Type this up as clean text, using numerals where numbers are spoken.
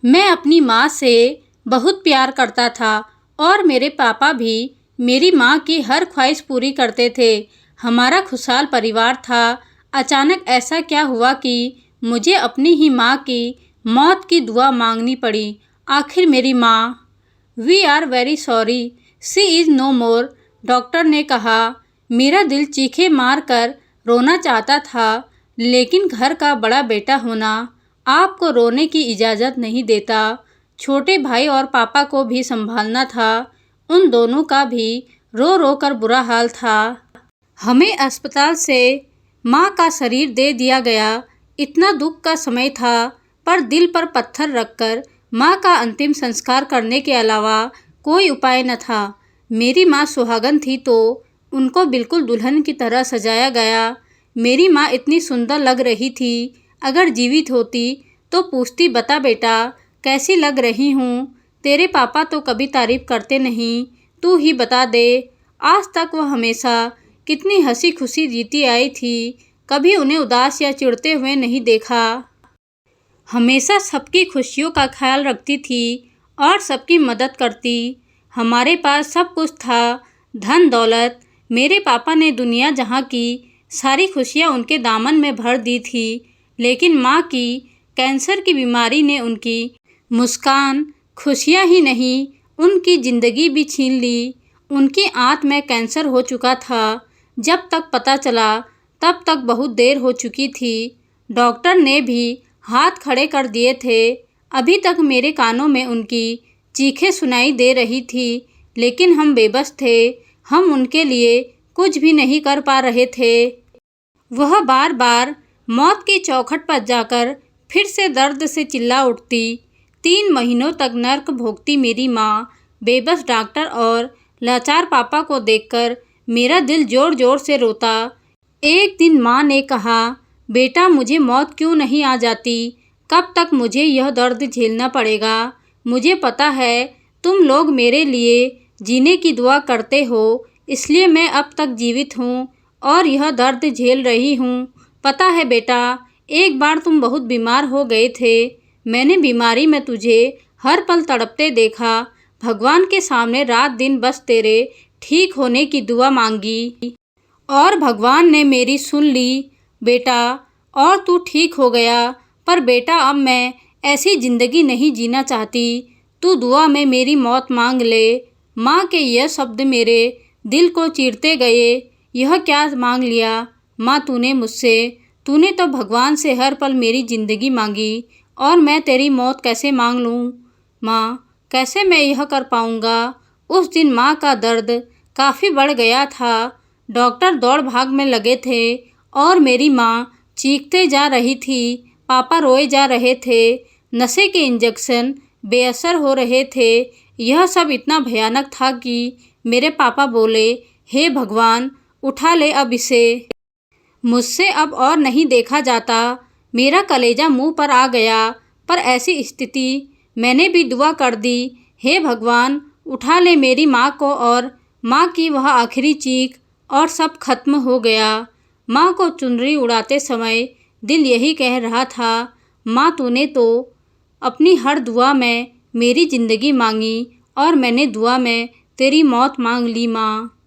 मैं अपनी माँ से बहुत प्यार करता था और मेरे पापा भी मेरी माँ की हर ख्वाहिश पूरी करते थे। हमारा खुशहाल परिवार था। अचानक ऐसा क्या हुआ कि मुझे अपनी ही माँ की मौत की दुआ मांगनी पड़ी। आखिर मेरी माँ, we are very sorry, she is no more, doctor ने कहा। मेरा दिल चीखे मार कर रोना चाहता था, लेकिन घर का बड़ा बेटा होना आपको रोने की इजाज़त नहीं देता। छोटे भाई और पापा को भी संभालना था। उन दोनों का भी रो रो कर बुरा हाल था। हमें अस्पताल से माँ का शरीर दे दिया गया। इतना दुख का समय था, पर दिल पर पत्थर रखकर माँ का अंतिम संस्कार करने के अलावा कोई उपाय न था। मेरी माँ सुहागन थी तो उनको बिल्कुल दुल्हन की तरह सजाया गया। मेरी माँ इतनी सुंदर लग रही थी, अगर जीवित होती तो पूछती, बता बेटा कैसी लग रही हूँ। तेरे पापा तो कभी तारीफ करते नहीं, तू ही बता दे। आज तक वह हमेशा कितनी हंसी खुशी जीती आई थी, कभी उन्हें उदास या चिढ़ते हुए नहीं देखा। हमेशा सबकी खुशियों का ख्याल रखती थी और सबकी मदद करती। हमारे पास सब कुछ था, धन दौलत। मेरे पापा ने दुनिया जहाँ की सारी खुशियाँ उनके दामन में भर दी थी, लेकिन माँ की कैंसर की बीमारी ने उनकी मुस्कान, खुशियाँ ही नहीं उनकी ज़िंदगी भी छीन ली। उनकी आंत में कैंसर हो चुका था। जब तक पता चला तब तक बहुत देर हो चुकी थी। डॉक्टर ने भी हाथ खड़े कर दिए थे। अभी तक मेरे कानों में उनकी चीखें सुनाई दे रही थी, लेकिन हम बेबस थे। हम उनके लिए कुछ भी नहीं कर पा रहे थे। वह बार बार मौत की चौखट पर जाकर फिर से दर्द से चिल्ला उठती। 3 महीनों तक नर्क भोगती मेरी माँ, बेबस डॉक्टर और लाचार पापा को देखकर मेरा दिल जोर जोर से रोता। एक दिन माँ ने कहा, बेटा मुझे मौत क्यों नहीं आ जाती? कब तक मुझे यह दर्द झेलना पड़ेगा? मुझे पता है तुम लोग मेरे लिए जीने की दुआ करते हो, इसलिए मैं अब तक जीवित हूँ और यह दर्द झेल रही हूँ। पता है बेटा, एक बार तुम बहुत बीमार हो गए थे। मैंने बीमारी में तुझे हर पल तड़पते देखा। भगवान के सामने रात दिन बस तेरे ठीक होने की दुआ मांगी और भगवान ने मेरी सुन ली बेटा, और तू ठीक हो गया। पर बेटा अब मैं ऐसी ज़िंदगी नहीं जीना चाहती। तू दुआ में मेरी मौत मांग ले। माँ के यह शब्द मेरे दिल को चीरते गए। यह क्या मांग लिया माँ तूने मुझसे? तूने तो भगवान से हर पल मेरी ज़िंदगी मांगी, और मैं तेरी मौत कैसे मांग लूँ? माँ, कैसे मैं यह कर पाऊँगा? उस दिन माँ का दर्द काफ़ी बढ़ गया था। डॉक्टर दौड़ भाग में लगे थे और मेरी माँ चीखते जा रही थी। पापा रोए जा रहे थे। नशे के इंजेक्शन बेअसर हो रहे थे। यह सब इतना भयानक था कि मेरे पापा बोले, हे भगवान, उठा ले अब इसे। मुझसे अब और नहीं देखा जाता। मेरा कलेजा मुंह पर आ गया। पर ऐसी स्थिति मैंने भी दुआ कर दी, हे भगवान, उठा ले मेरी माँ को। और माँ की वह आखिरी चीख, और सब खत्म हो गया। माँ को चुनरी उड़ाते समय दिल यही कह रहा था, माँ तूने तो अपनी हर दुआ में मेरी ज़िंदगी मांगी और मैंने दुआ में तेरी मौत मांग ली माँ।